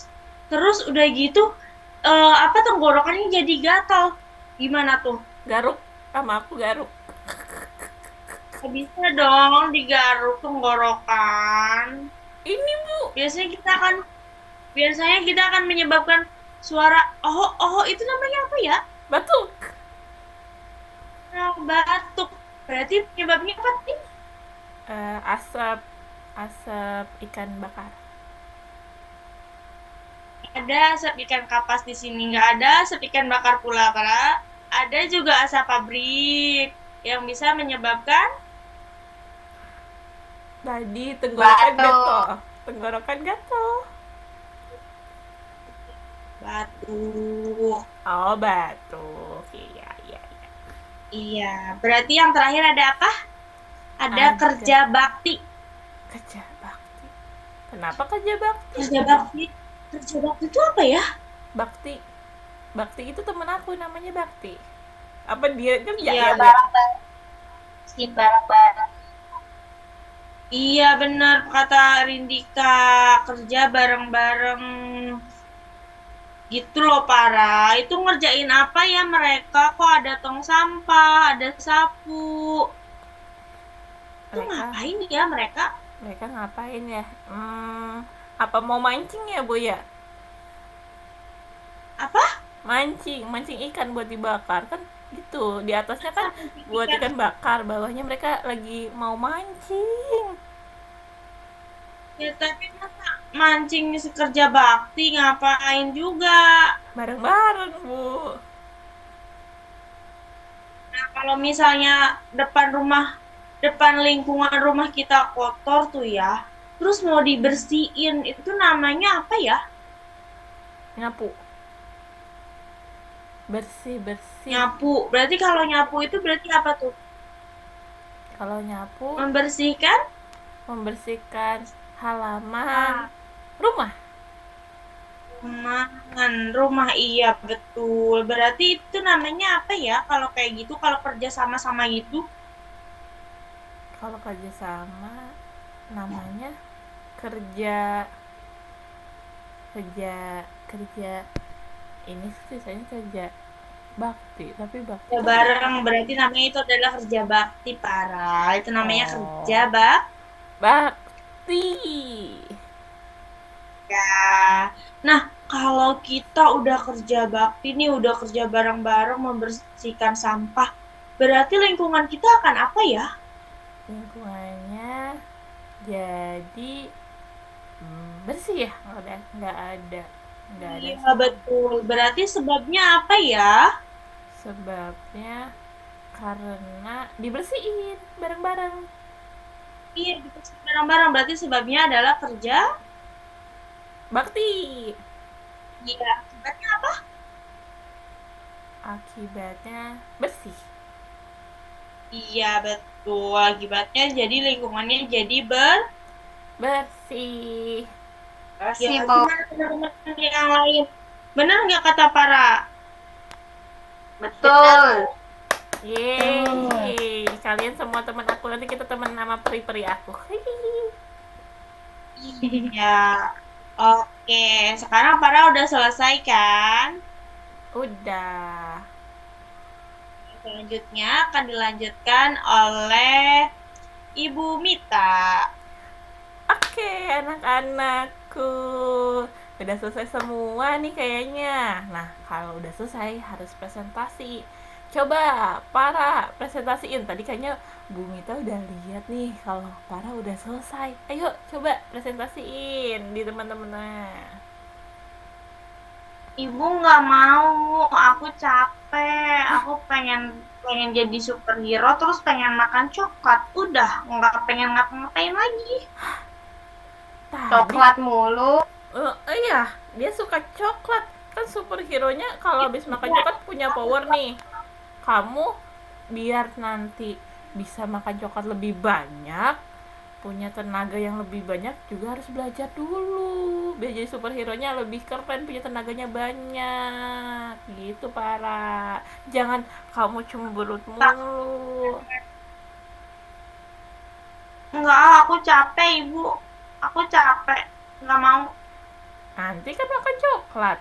Speaker 5: Terus udah gitu, tenggorokannya jadi gatal. Gimana tuh?
Speaker 2: Garuk, sama aku garuk.
Speaker 5: Nggak bisa dong digaruk tenggorokan.
Speaker 2: Ini Bu,
Speaker 5: Biasanya kita akan menyebabkan suara oh oh itu namanya apa ya?
Speaker 2: batuk.
Speaker 5: Nah, batuk. Berarti penyebabnya apa sih?
Speaker 2: Asap asap ikan bakar.
Speaker 5: Ada asap ikan kapas di sini, nggak ada asap ikan bakar pula, para. Ada juga asap pabrik yang bisa menyebabkan
Speaker 2: Tadi tenggorokan
Speaker 3: Batuk.
Speaker 2: gatal. Tenggorokan gatal.
Speaker 5: batuk.
Speaker 2: Oh, batuk. Iya, iya, iya.
Speaker 5: Iya, berarti yang terakhir ada apa? Ada
Speaker 2: Ada.
Speaker 5: kerja bakti.
Speaker 2: Kerja bakti. Kenapa kerja bakti?
Speaker 5: Kerja bakti. Kerja bakti itu apa ya?
Speaker 2: Bakti. Bakti itu temen aku namanya Bakti. Apa dia kerja
Speaker 5: Iya,
Speaker 2: ya? Bu?
Speaker 3: Barang-barang. Bikin barang-barang.
Speaker 5: Iya, benar kata Rindika. Kerja bareng-bareng. Gitu loh, para. Itu ngerjain apa ya mereka? Kok ada tong sampah, ada sapu. Itu
Speaker 2: Mereka
Speaker 5: ngapain ya mereka?
Speaker 2: mereka ngapain ya? Apa mau mancing ya, Bu ya?
Speaker 5: Apa?
Speaker 2: Mancing ikan buat dibakar kan gitu. Di atasnya kan buat ikan bakar, bawahnya mereka lagi mau mancing.
Speaker 5: Ya, tapi masa mancing kerja bakti ngapain juga?
Speaker 2: Bareng-bareng, Bu.
Speaker 5: Nah, kalau misalnya depan lingkungan rumah kita kotor tuh ya, terus mau dibersihin, itu namanya apa ya?
Speaker 2: Nyapu. Bersih.
Speaker 5: Nyapu. Berarti kalau nyapu itu berarti apa tuh?
Speaker 2: Kalau nyapu
Speaker 5: Membersihkan
Speaker 2: halaman rumah.
Speaker 5: rumah, iya betul. Berarti itu namanya apa ya? Kalau kayak gitu, kalau kerja sama-sama gitu,
Speaker 2: Kalau kerja sama namanya kerja ini sisanya kerja bakti, tapi bakti
Speaker 5: kerja
Speaker 2: kan
Speaker 5: bareng. Berarti namanya itu adalah kerja bakti, para. Itu namanya
Speaker 2: Oh.
Speaker 5: kerja
Speaker 2: bakti.
Speaker 5: ya. Nah, kalau kita udah kerja bakti nih, udah kerja bareng-bareng membersihkan sampah, berarti lingkungan kita akan apa ya?
Speaker 2: Lingkungannya jadi bersih ya, nggak ada
Speaker 5: Iya, betul. Berarti sebabnya apa ya?
Speaker 2: sebabnya karena dibersihin bareng-bareng.
Speaker 5: Iya, dibersihkan bareng-bareng. Berarti sebabnya adalah kerja.
Speaker 2: Bakti.
Speaker 5: Iya, sebabnya apa?
Speaker 2: Akibatnya bersih.
Speaker 5: Iya, betul. Akibatnya jadi lingkungannya jadi
Speaker 2: Bersih.
Speaker 5: ya, benar yang lain. Benar nggak kata para?
Speaker 3: Betul.
Speaker 2: Yeay. Kalian semua teman aku, nanti kita teman nama peri-peri aku.
Speaker 5: Iya. Oke, sekarang para udah selesai kan?
Speaker 2: Udah.
Speaker 5: Selanjutnya akan dilanjutkan oleh Ibu Mita.
Speaker 2: Oke, anak-anakku. Udah selesai semua nih kayaknya. Nah, kalau udah selesai harus presentasi. Coba para presentasiin. Tadi kayaknya Bu Mita udah lihat nih kalau para udah selesai. Ayo coba presentasiin di teman-temannya.
Speaker 5: Ibu nggak mau, aku capek. Aku pengen jadi superhero, terus pengen makan coklat. Udah, nggak pengen ngapa-ngapain lagi.
Speaker 2: Tadi
Speaker 3: Coklat mulu.
Speaker 2: iya, dia suka coklat. Kan superhero-nya kalau habis makan coklat punya power nih. Kamu biar nanti bisa makan coklat lebih banyak, punya tenaga yang lebih banyak, juga harus belajar dulu. Biar jadi superhero-nya lebih keren, punya tenaganya banyak. Gitu, para. Jangan kamu cemberut mulu.
Speaker 5: Nggak, aku capek, Ibu. Aku capek. Nggak mau.
Speaker 2: Nanti kan makan coklat.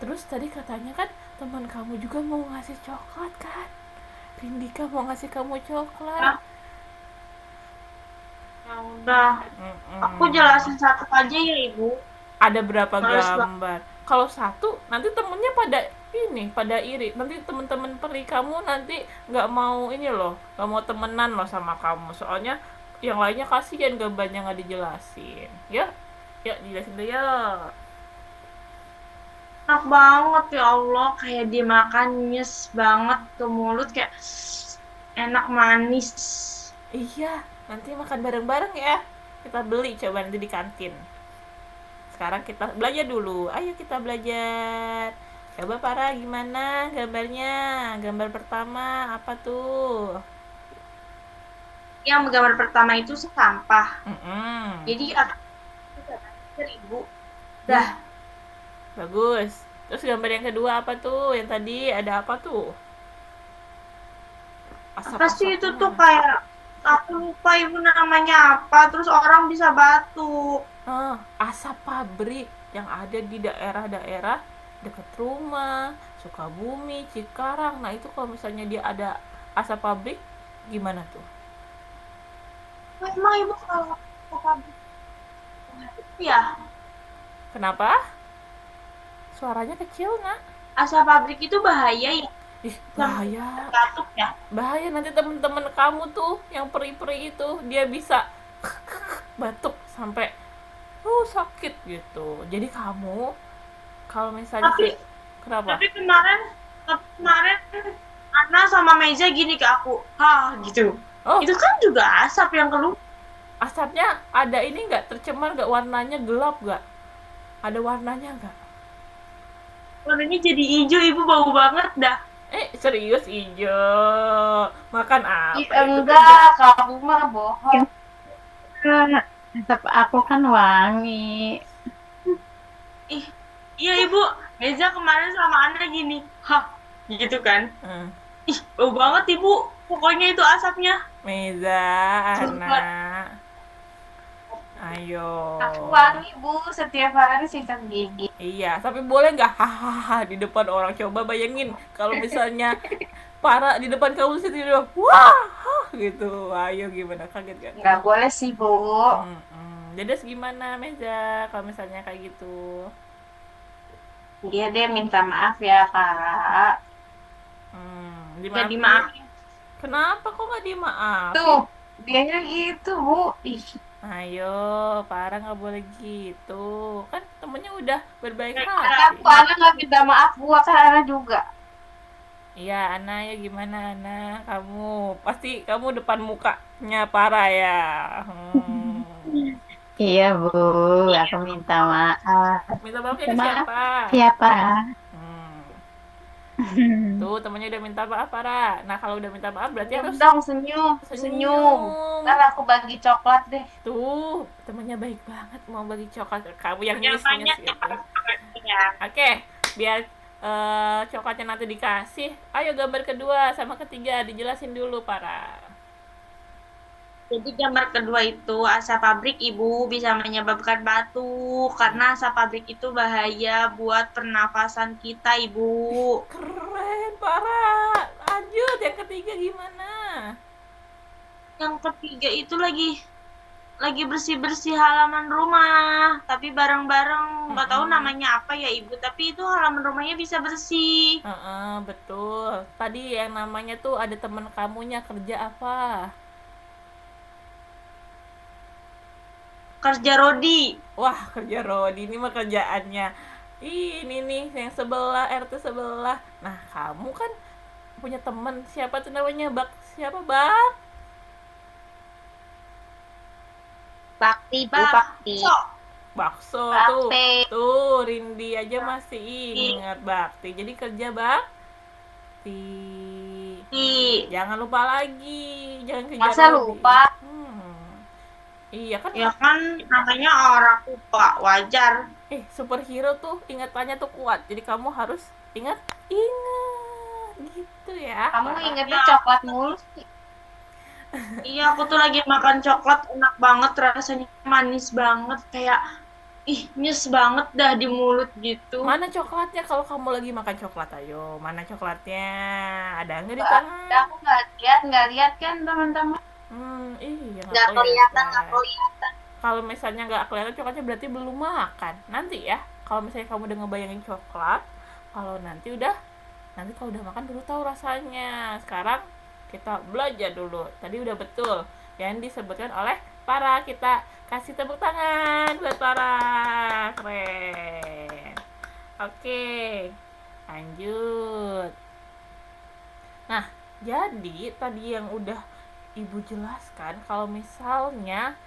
Speaker 2: Terus tadi katanya kan teman kamu juga mau ngasih coklat kan? Rindika mau ngasih kamu coklat.
Speaker 5: Ya udah, aku
Speaker 2: Mm-mm.
Speaker 5: jelasin satu aja ya Ibu.
Speaker 2: Ada berapa
Speaker 5: Harus
Speaker 2: gambar? Kalau satu, nanti temennya pada pada iri. Nanti temen-temen peri kamu nanti nggak mau ini loh, nggak mau temenan loh sama kamu. Soalnya yang lainnya kasihan gambarnya nggak dijelasin. Ya, ya dijelasin deh ya.
Speaker 5: enak banget ya Allah, kayak dimakan nyes banget ke mulut, kayak enak manis.
Speaker 2: Iya, nanti makan bareng-bareng ya. Kita beli coba nanti di kantin. Sekarang kita belajar dulu. Ayo kita belajar. Coba para gimana gambarnya? Gambar pertama apa tuh?
Speaker 5: Yang gambar pertama itu sampah.
Speaker 2: Mm-mm.
Speaker 5: Jadi aku belajar Ibu. Dah,
Speaker 2: Bagus. Terus gambar yang kedua apa tuh? Yang tadi ada apa tuh?
Speaker 5: apa sih itu
Speaker 2: Asap-asapnya.
Speaker 5: tuh kayak aku lupa Ibu namanya apa, terus orang bisa batuk.
Speaker 2: Asap pabrik yang ada di daerah-daerah dekat rumah, Sukabumi, Cikarang. Nah, itu kalau misalnya dia ada asap pabrik, gimana tuh?
Speaker 5: Emang Ibu kalau ke pabrik ya,
Speaker 2: Kenapa? Suaranya kecil, Nak.
Speaker 5: asap pabrik itu bahaya ya,
Speaker 2: Ih,
Speaker 5: sampai
Speaker 2: bahaya.
Speaker 5: batuk ya.
Speaker 2: Bahaya nanti temen-temen kamu tuh yang peri-peri itu dia bisa batuk sampai sakit gitu. Jadi kamu kalau misalnya
Speaker 5: Tapi
Speaker 2: kenapa?
Speaker 5: tapi kemarin Ana sama Meja gini ke aku, gitu.
Speaker 2: Oh,
Speaker 5: Itu kan juga asap yang keluar.
Speaker 2: asapnya ada ini nggak tercemar nggak, warnanya gelap nggak? Ada warnanya nggak?
Speaker 5: Warnanya jadi hijau, Ibu, bau banget dah.
Speaker 2: Serius hijau? Makan apa itu?
Speaker 3: Enggak, kamu mah bohong.
Speaker 1: Tetap aku kan wangi.
Speaker 5: Ih, iya Ibu, Meja kemarin sama Ana gini, gitu kan.
Speaker 2: Hmm.
Speaker 5: Ih, bau banget Ibu, pokoknya itu asapnya.
Speaker 2: Meza, anak. Ayo.
Speaker 3: Aku wangi, Bu, setiap hari sikat gigi.
Speaker 2: Iya, tapi boleh nggak hahaha di depan orang? Coba bayangin kalau misalnya para di depan kamu sih dia wah gitu. Ayo gimana, kaget gak?
Speaker 3: Nggak boleh sih, Bu.
Speaker 2: Dedes gimana Meza kalau misalnya kayak gitu?
Speaker 3: Dia deh minta maaf ya, Kak.
Speaker 5: Ya
Speaker 2: Dimaafin.
Speaker 5: dimaafin.
Speaker 2: Kenapa kok nggak dimaaf?
Speaker 3: Tuh, dianya gitu, Bu. Ih,
Speaker 2: Ayo, para nggak boleh gitu. Kan temennya udah berbaik
Speaker 3: aku
Speaker 2: hati.
Speaker 3: Ana nggak minta maaf, Bu. Kan Ana juga.
Speaker 2: Iya, Ana ya gimana Ana? Kamu pasti kamu depan mukanya para ya.
Speaker 1: Iya, Bu. Aku minta maaf.
Speaker 2: Minta maafnya ke
Speaker 1: Maaf.
Speaker 2: siapa?
Speaker 1: Siapa?
Speaker 2: Tuh temennya udah minta maaf para. Nah kalau udah minta maaf berarti harus
Speaker 3: Dong, senyum. Ntar aku bagi coklat deh.
Speaker 2: Tuh temennya baik banget mau bagi coklat ke kamu yang
Speaker 5: Yang banyak
Speaker 2: nyis gitu.
Speaker 5: ya.
Speaker 2: Oke, biar coklatnya nanti dikasih. Ayo gambar kedua sama ketiga dijelasin dulu para.
Speaker 5: Jadi gambar kedua itu asap pabrik Ibu bisa menyebabkan batuk karena asap pabrik itu bahaya buat pernafasan kita Ibu.
Speaker 2: Keren para. Lanjut yang ketiga gimana?
Speaker 5: Yang ketiga itu lagi bersih-bersih halaman rumah, tapi bareng-bareng, nggak tahu namanya apa ya Ibu, tapi itu halaman rumahnya bisa bersih.
Speaker 2: Betul. Tadi yang namanya tuh ada temen kamunya kerja apa?
Speaker 5: Kerja Rodi.
Speaker 2: Wah, kerja Rodi ini mah kerjaannya. Ini nih yang sebelah RT sebelah. Nah, kamu kan punya teman siapa tuh namanya? Siapa, Bak?
Speaker 3: Bakti, Bu, Bakti.
Speaker 2: Bakso tuh.
Speaker 3: Bakti.
Speaker 2: Tuh, Rindi aja masih ingat Bakti. Jadi kerja Bakti. Jangan lupa lagi. Jangan kerja
Speaker 3: Masa
Speaker 2: Rodi.
Speaker 3: lupa?
Speaker 2: Iya kan?
Speaker 5: Ya kan namanya orang lupa, wajar.
Speaker 2: Superhero tuh ingatannya tuh kuat. Jadi kamu harus ingat gitu ya.
Speaker 3: Kamu ingetnya coklat mulu sih.
Speaker 5: Iya, aku tuh lagi makan coklat, enak banget rasanya, manis banget, kayak nyes banget dah di mulut gitu.
Speaker 2: Mana coklatnya kalau kamu lagi makan coklat? Ayo, mana coklatnya? Ada nggak di tangan?
Speaker 3: Aku nggak lihat kan teman-teman.
Speaker 2: Iya
Speaker 3: Nggak kelihatan, nggak kelihatan.
Speaker 2: Kalau misalnya nggak kelihatan coklatnya berarti belum makan. Nanti ya, kalau misalnya kamu udah ngebayangin coklat, nanti kalau udah makan baru tahu rasanya. Sekarang kita belajar dulu. Tadi udah betul yang disebutkan oleh Para. Kita kasih tepuk tangan buat Para. Keren. Oke, lanjut. Nah, jadi tadi yang udah Ibu jelaskan, kalau misalnya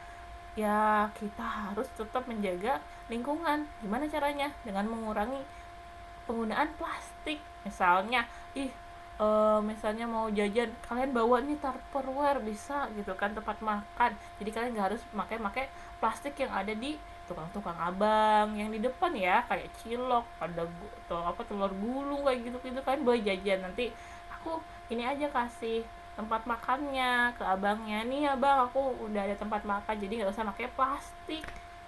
Speaker 2: ya kita harus tetap menjaga lingkungan. Gimana caranya? Dengan mengurangi penggunaan plastik. Misalnya mau jajan, kalian bawa nih Tupperware, bisa gitu kan, tempat makan. Jadi kalian nggak harus pakai plastik yang ada di tukang-tukang abang yang di depan ya, kayak cilok, ada telur gulung kayak gitu kan, bawa jajan. Nanti aku ini aja kasih tempat makannya ke abangnya, nih abang aku udah ada tempat makan, jadi nggak usah pakai plastik.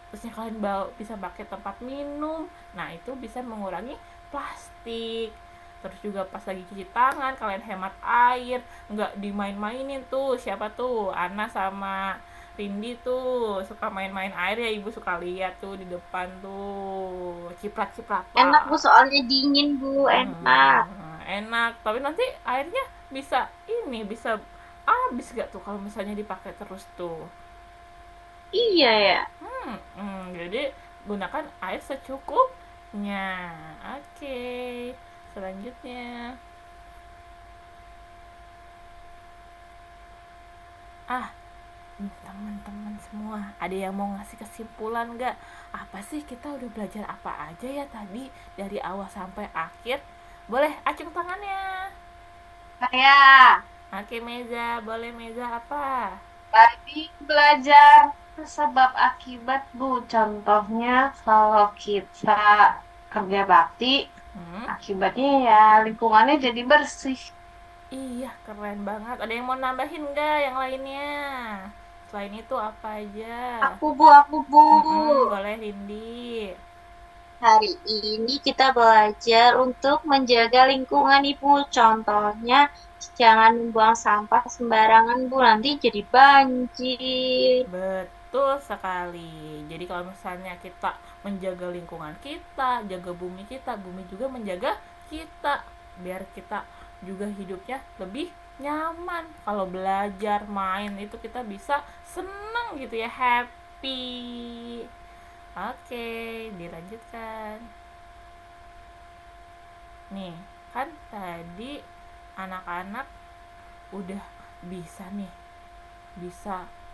Speaker 2: Terusnya kalian bisa pakai tempat minum, nah itu bisa mengurangi plastik. Terus juga pas lagi cuci tangan kalian hemat air, nggak dimain-mainin tuh. Siapa tuh Ana sama Rindi tuh suka main-main air ya, Ibu suka lihat tuh di depan tuh ciprat-ciprat.
Speaker 3: Enak Bu, soalnya dingin Bu, enak.
Speaker 2: Enak, tapi nanti airnya bisa habis gak tuh kalau misalnya dipakai terus tuh.
Speaker 3: Iya ya.
Speaker 2: Jadi gunakan air secukupnya. Oke, selanjutnya teman-teman semua, ada yang mau ngasih kesimpulan nggak? Apa sih kita udah belajar apa aja ya tadi dari awal sampai akhir? Boleh acung tangannya.
Speaker 1: Saya
Speaker 2: Oke, Meza, boleh Meza apa?
Speaker 1: tadi belajar sebab akibat Bu. Contohnya kalau kita kerja bakti, akibatnya ya lingkungannya jadi bersih.
Speaker 2: Iya, keren banget. Ada yang mau nambahin nggak yang lainnya? Selain itu apa aja?
Speaker 3: Aku Bu.
Speaker 2: Boleh Rindi.
Speaker 3: Hari ini kita belajar untuk menjaga lingkungan Ibu. Contohnya, jangan membuang sampah sembarangan Bu, nanti jadi banjir.
Speaker 2: Betul sekali. Jadi kalau misalnya kita menjaga lingkungan kita, jaga bumi kita, bumi juga menjaga kita. Biar kita juga hidupnya lebih nyaman. Kalau belajar, main itu kita bisa senang gitu ya, happy. Oke, dilanjutkan. Nih, kan tadi anak-anak udah bisa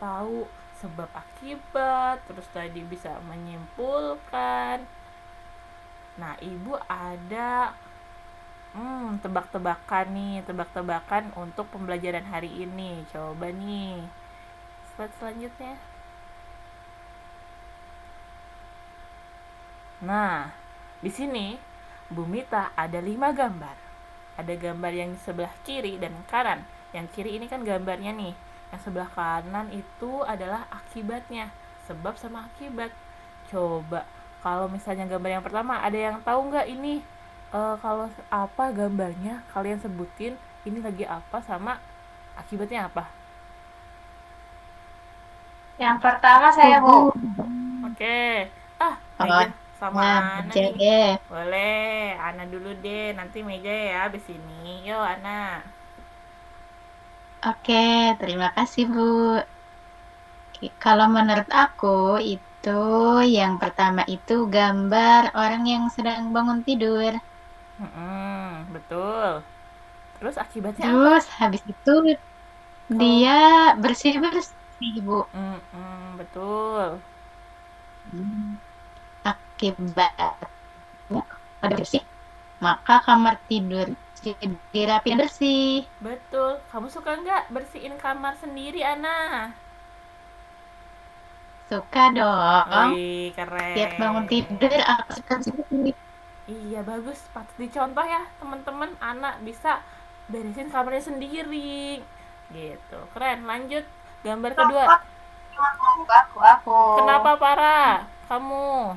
Speaker 2: tahu sebab akibat, terus tadi bisa menyimpulkan. Nah, Ibu ada tebak-tebakan untuk pembelajaran hari ini. Coba nih, slide selanjutnya. Nah, di sini Bu Mita ada 5 gambar. Ada gambar yang di sebelah kiri dan kanan. Yang kiri ini kan gambarnya nih. Yang sebelah kanan itu adalah akibatnya. Sebab sama akibat. Coba, kalau misalnya gambar yang pertama, ada yang tahu nggak ini? Kalau apa gambarnya, kalian sebutin ini lagi apa sama akibatnya apa?
Speaker 1: Yang pertama saya Bu.
Speaker 2: Oke.
Speaker 1: Oh,
Speaker 2: sama
Speaker 1: nah,
Speaker 2: Ana
Speaker 1: jaga.
Speaker 2: nih. Boleh, Ana dulu deh, nanti Mega ya abis ini. Yuk, Ana.
Speaker 1: Oke, terima kasih Bu. Oke, kalau menurut aku itu yang pertama itu gambar orang yang sedang bangun tidur.
Speaker 2: Betul. Terus akibatnya apa?
Speaker 1: Terus habis itu dia bersih-bersih Bu.
Speaker 2: Betul.
Speaker 1: Akibatnya ada bersih, maka kamar tidur jadi rapi dan bersih.
Speaker 2: Betul. Kamu suka nggak bersihin kamar sendiri, Ana?
Speaker 1: Suka dong.
Speaker 2: Wih, keren.
Speaker 1: Tiap bangun tidur aku suka sendiri.
Speaker 2: Iya, bagus. Patut dicontoh ya, teman-teman. Ana bisa beresin kamarnya sendiri. Gitu. Keren. Lanjut. Gambar kedua.
Speaker 1: Aku.
Speaker 2: Kenapa Para? Kamu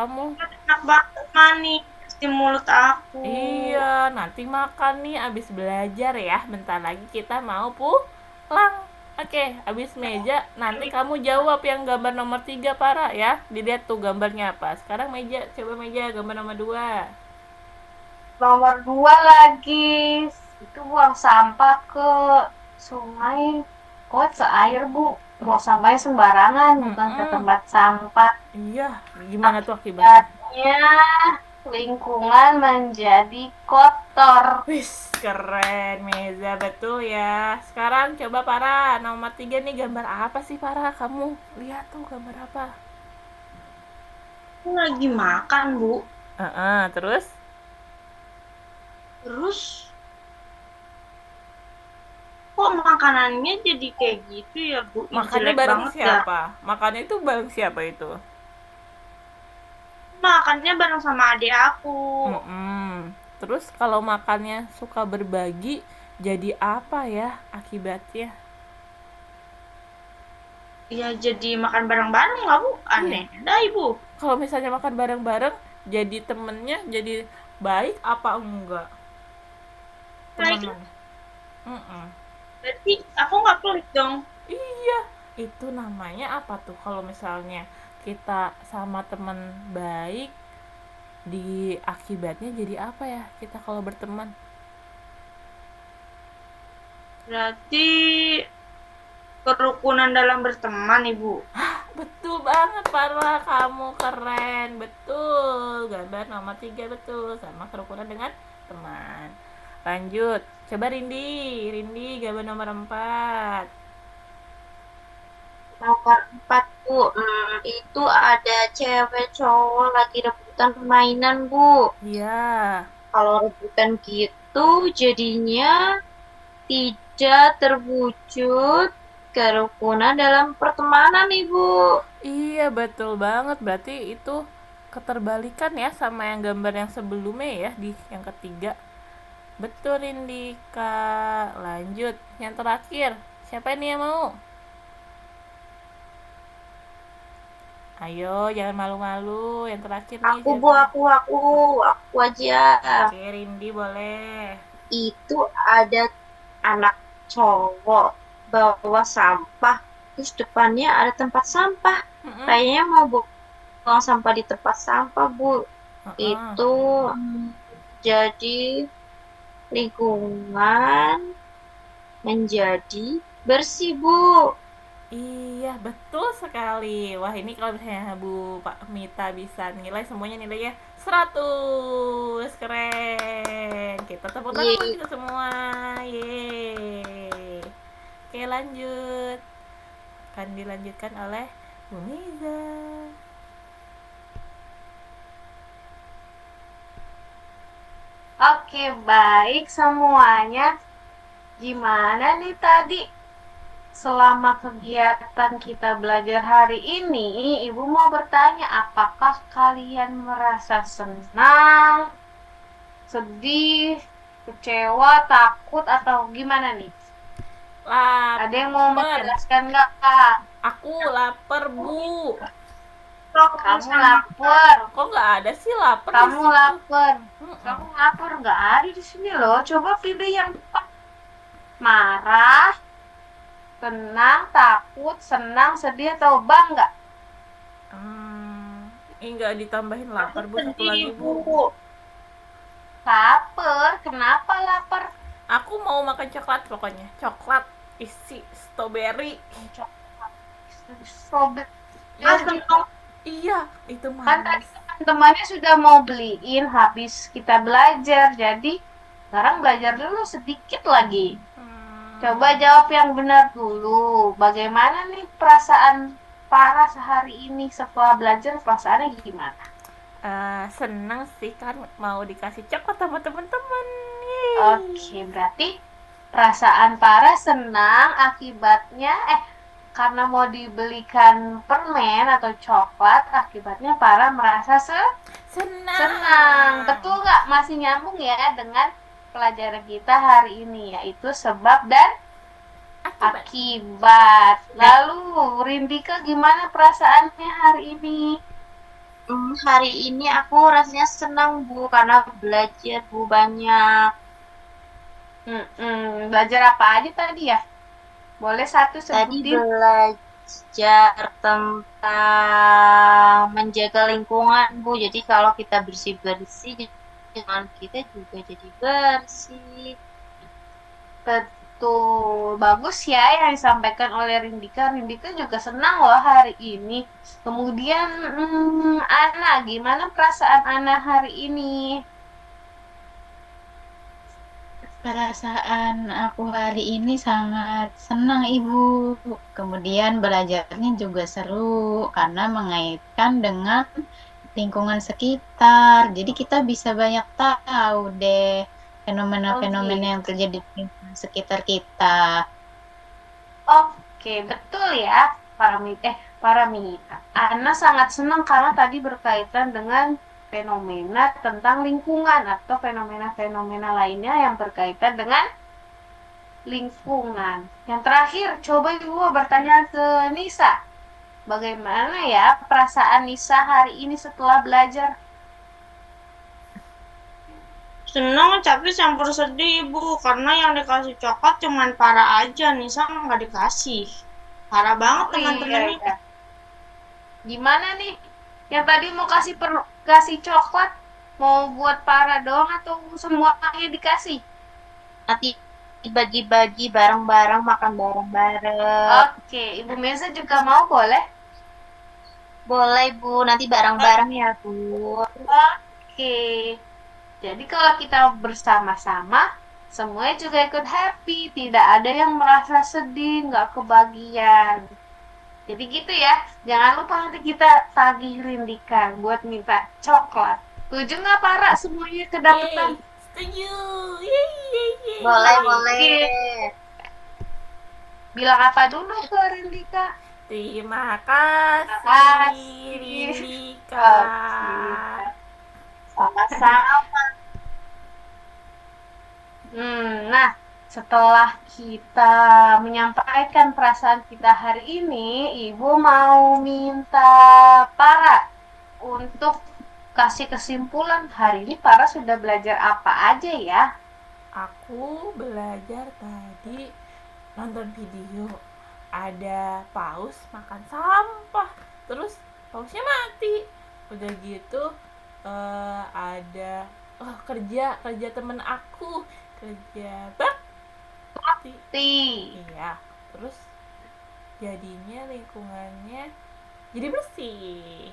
Speaker 5: Enak banget manis di mulut aku.
Speaker 2: Iya, nanti makan nih abis belajar ya. Bentar lagi kita mau pulang. Oke, habis meja, nanti kamu jawab yang gambar nomor 3, Para, ya. Dilihat tuh gambarnya apa. Sekarang meja, coba meja, gambar nomor 2.
Speaker 3: Nomor 2 lagi. Itu buang sampah ke sungai. Oh, air, Bu. Buang sampahnya sembarangan, bukan ke
Speaker 2: Mm-mm.
Speaker 3: tempat sampah.
Speaker 2: Iya, gimana tuh akibatnya?
Speaker 3: Akibatnya lingkungan menjadi kotor.
Speaker 2: Wis, keren, Meza, betul ya. Sekarang coba Para, nomor 3 nih gambar apa sih, Para? Kamu lihat tuh gambar apa?
Speaker 5: Aku lagi makan, Bu.
Speaker 2: Terus?
Speaker 5: Terus kok makanannya jadi kayak gitu ya, Bu? Ih,
Speaker 2: Makannya
Speaker 5: jelek
Speaker 2: bareng
Speaker 5: banget dah.
Speaker 2: siapa? Makannya itu bareng siapa itu?
Speaker 5: Makannya bareng sama adik aku.
Speaker 2: Terus kalau makannya suka berbagi, jadi apa ya akibatnya?
Speaker 5: Ya jadi makan bareng-bareng lah, Bu. Aneh dah, Ibu.
Speaker 2: Kalau misalnya makan bareng-bareng, jadi temennya jadi baik apa enggak?
Speaker 5: Baik.
Speaker 2: Teman-teman. Mm-mm.
Speaker 5: Berarti aku nggak pelit dong.
Speaker 2: Iya, itu namanya apa tuh kalau misalnya kita sama teman baik, di akibatnya jadi apa ya kita kalau berteman?
Speaker 5: Berarti kerukunan dalam berteman, Ibu.
Speaker 2: Betul banget, Para, kamu keren. Betul, gambar nomor 3 betul, sama kerukunan dengan teman. Lanjut, coba Rindi gambar nomor 4.
Speaker 3: Nomor 4, Bu. Itu ada cewek cowok lagi rebutan mainan, Bu.
Speaker 2: Iya.
Speaker 3: Kalau rebutan gitu jadinya tidak terwujud kerukunan dalam pertemanan, Ibu.
Speaker 2: Iya, betul banget. Berarti itu keterbalikan ya sama yang gambar yang sebelumnya ya, di yang ketiga. Betul, Rindi, Kak. Lanjut, yang terakhir. Siapa ini yang mau? Ayo, jangan malu-malu. Yang terakhir nih
Speaker 3: Aku,
Speaker 2: siapa?
Speaker 3: Bu, aku aja.
Speaker 2: Oke, Rindi boleh.
Speaker 3: Itu ada anak cowok bawa sampah, terus depannya ada tempat sampah.
Speaker 2: Mm-mm.
Speaker 3: Kayaknya mau buang sampah di tempat sampah, Bu. Itu jadi lingkungan menjadi bersih, Bu.
Speaker 2: Iya, betul sekali. Wah, ini kalau misalnya Bu Pak Mita bisa nilai semuanya nilainya 100. Keren. Kita tepuk tangan buat
Speaker 3: Yeay.
Speaker 2: kita semua. Yeay. Oke, lanjut. Akan dilanjutkan oleh Bu Miza.
Speaker 1: Oke, baik semuanya. Gimana nih tadi? Selama kegiatan kita belajar hari ini, Ibu mau bertanya, apakah kalian merasa senang, sedih, kecewa, takut, atau gimana nih? Ada yang mau menjelaskan nggak, Kak?
Speaker 2: Aku lapar, Bu.
Speaker 1: Kamu lapar.
Speaker 2: Kok nggak ada sih lapar?
Speaker 1: Kamu lapar.
Speaker 2: Mm-mm.
Speaker 1: Kamu lapar, nggak ada di sini loh. Coba pilih yang tepat. Marah, tenang, takut, senang, sedih, atau bangga?
Speaker 2: Nggak ditambahin lapar, Bu. Satu lagi,
Speaker 5: Sedih,
Speaker 2: Bu.
Speaker 5: Bu.
Speaker 1: Lapar, kenapa lapar?
Speaker 2: Aku mau makan coklat pokoknya. Coklat isi strawberry.
Speaker 1: Sobek.
Speaker 5: Senang.
Speaker 2: Iya, itu
Speaker 1: Kan tadi
Speaker 2: manis.
Speaker 1: teman-temannya sudah mau beliin habis kita belajar. Jadi sekarang belajar dulu sedikit lagi. Coba jawab yang benar dulu. Bagaimana nih perasaan Farah sehari ini setelah belajar, perasaannya gimana?
Speaker 2: Seneng sih, kan mau dikasih coklat sama teman-teman.
Speaker 1: Oke, berarti perasaan Farah senang akibatnya karena mau dibelikan permen atau coklat, akibatnya Farah merasa senang. Betul nggak? Masih nyambung ya dengan pelajaran kita hari ini, yaitu sebab dan akibat. Lalu Rindika gimana perasaannya hari ini?
Speaker 3: Hari ini aku rasanya senang, Bu, karena belajar, Bu, banyak.
Speaker 1: Belajar apa aja tadi ya? Boleh satu
Speaker 3: Tadi
Speaker 1: sebutin.
Speaker 3: belajar tentang menjaga lingkungan, Bu. Jadi kalau kita bersih-bersih, lingkungan kita juga jadi bersih.
Speaker 1: Betul, bagus ya yang disampaikan oleh Rindika. Rindika juga senang loh hari ini. Kemudian, Ana, gimana perasaan Ana hari ini? Perasaan aku hari ini sangat senang, Ibu. Kemudian belajarnya juga seru karena mengaitkan dengan lingkungan sekitar. Jadi kita bisa banyak tahu deh fenomena-fenomena yang terjadi di lingkungan sekitar kita. Oke, betul ya, Paramita. Ana sangat senang karena tadi berkaitan dengan fenomena tentang lingkungan atau fenomena-fenomena lainnya yang berkaitan dengan lingkungan. Yang terakhir, coba Ibu bertanya ke Nisa. Bagaimana ya perasaan Nisa hari ini setelah belajar?
Speaker 5: Seneng tapi campur sedih ibu karena yang dikasih coklat cuman Para aja, Nisa nggak dikasih. Parah banget
Speaker 1: Oh
Speaker 5: teman-temannya.
Speaker 1: iya. Gimana nih? Yang tadi mau kasih coklat, mau buat Para doang atau semuanya dikasih?
Speaker 3: Nanti dibagi-bagi bareng-bareng, makan bareng-bareng.
Speaker 1: Oke, Ibu Meza juga mau boleh?
Speaker 3: Boleh, Bu. Nanti bareng-bareng ya, Bu.
Speaker 1: Oke. Jadi kalau kita bersama-sama, semuanya juga ikut happy. Tidak ada yang merasa sedih, nggak kebagian. Jadi gitu ya. Jangan lupa nanti kita tagih Rindika buat minta coklat. Setuju nggak Para semuanya kedapetan?
Speaker 2: Yeay, setuju. Yeay, yeay, yeay.
Speaker 3: Boleh,
Speaker 1: Oke.
Speaker 3: boleh.
Speaker 1: Bilang apa dulu ke Rindika?
Speaker 2: Terima kasih,
Speaker 1: Kasih.
Speaker 2: Rindika.
Speaker 1: Oke. Sama-sama. Nah, setelah kita menyampaikan perasaan kita hari ini, Ibu mau minta Para untuk kasih kesimpulan hari ini Para sudah belajar apa aja ya?
Speaker 2: Aku belajar tadi nonton video. Ada paus makan sampah. Terus pausnya mati. Udah gitu ada kerja temen aku. Kerja bakti. Iya. Terus jadinya lingkungannya jadi bersih.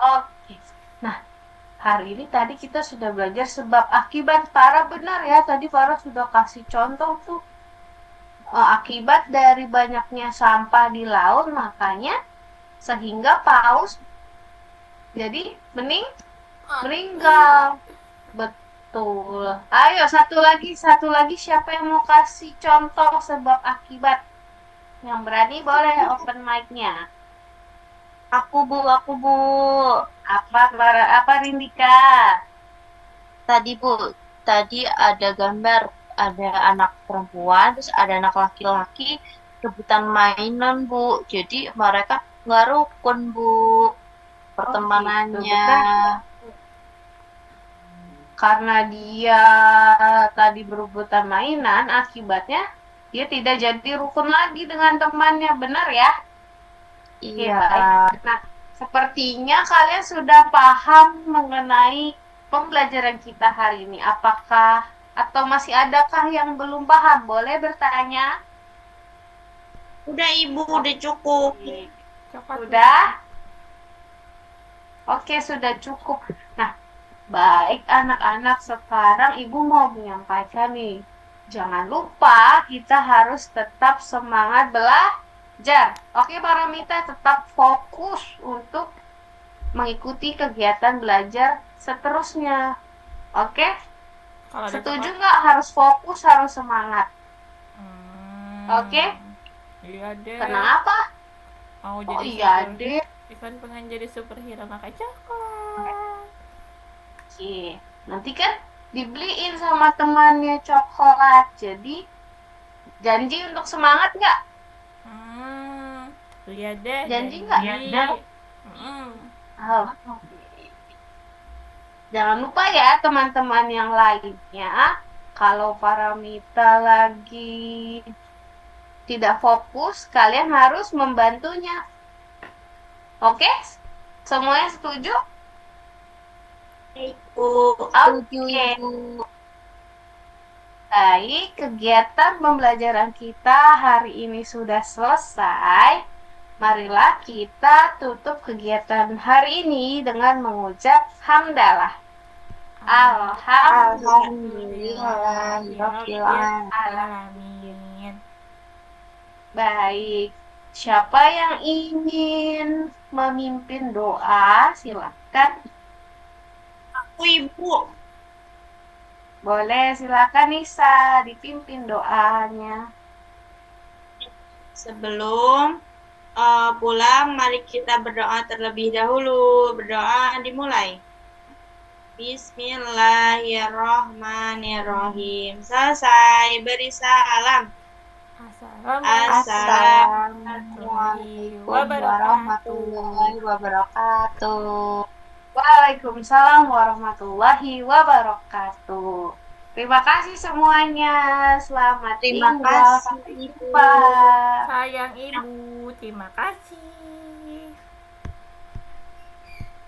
Speaker 1: Oke. Nah, hari ini tadi kita sudah belajar sebab akibat. Para benar ya, tadi Para sudah kasih contoh tuh. Akibat dari banyaknya sampah di laut, makanya sehingga paus jadi meninggal. Betul. Ayo satu lagi siapa yang mau kasih contoh sebab akibat? Yang berani boleh open mic-nya.
Speaker 3: Aku, Bu.
Speaker 1: Apa Rindika?
Speaker 3: Tadi ada gambar, ada anak perempuan, terus ada anak laki-laki rebutan mainan, Bu. Jadi mereka nggak rukun, Bu, pertemanannya.
Speaker 1: Karena dia tadi berebutan mainan, akibatnya dia tidak jadi rukun lagi dengan temannya, benar ya?
Speaker 3: Iya.
Speaker 1: Nah, sepertinya kalian sudah paham mengenai pembelajaran kita hari ini. Apakah atau masih adakah yang belum paham? Boleh bertanya.
Speaker 5: Udah ibu, udah cukup.
Speaker 1: Sudah? Oke, sudah cukup. Nah, baik anak-anak, sekarang Ibu mau menyampaikan nih. Jangan lupa kita harus tetap semangat belajar. Oke, Paramita, tetap fokus untuk mengikuti kegiatan belajar seterusnya. Oke?
Speaker 2: Kalau ada
Speaker 1: Setuju
Speaker 2: coklat,
Speaker 1: nggak? Harus fokus, harus semangat. Oke?
Speaker 2: Iya deh.
Speaker 1: Kenapa?
Speaker 2: Mau
Speaker 1: Oh
Speaker 2: jadi
Speaker 1: iya deh.
Speaker 2: Ivan pengen jadi superhero makan coklat.
Speaker 1: Oke. Nanti kan dibeliin sama temannya coklat. Jadi janji untuk semangat nggak?
Speaker 2: Iya deh.
Speaker 1: Janji nggak? Oh. Jangan lupa ya teman-teman yang lainnya. Kalau Paramita lagi
Speaker 3: tidak fokus, kalian harus membantunya. Oke? Semuanya setuju? Oke. Baik, kegiatan pembelajaran kita hari ini sudah selesai. Marilah kita tutup kegiatan hari ini dengan mengucap hamdalah.
Speaker 2: Alhamdulillahirrahmanirrahim.
Speaker 3: Baik, siapa yang ingin memimpin doa, silakan.
Speaker 5: Aku Ibu.
Speaker 3: Boleh, silakan Nisa, dipimpin doanya.
Speaker 5: Sebelum pulang, mari kita berdoa terlebih dahulu. Berdoa dimulai. Bismillahirrahmanirrahim. Selesai, beri salam.
Speaker 3: Assalamualaikum warahmatullahi wabarakatuh. Waalaikumsalam warahmatullahi wabarakatuh. Terima kasih semuanya. Selamat
Speaker 5: Terima
Speaker 3: tinggal.
Speaker 5: kasih,
Speaker 3: Sampai
Speaker 5: Ibu.
Speaker 3: jumpa.
Speaker 2: Sayang Ibu, terima kasih.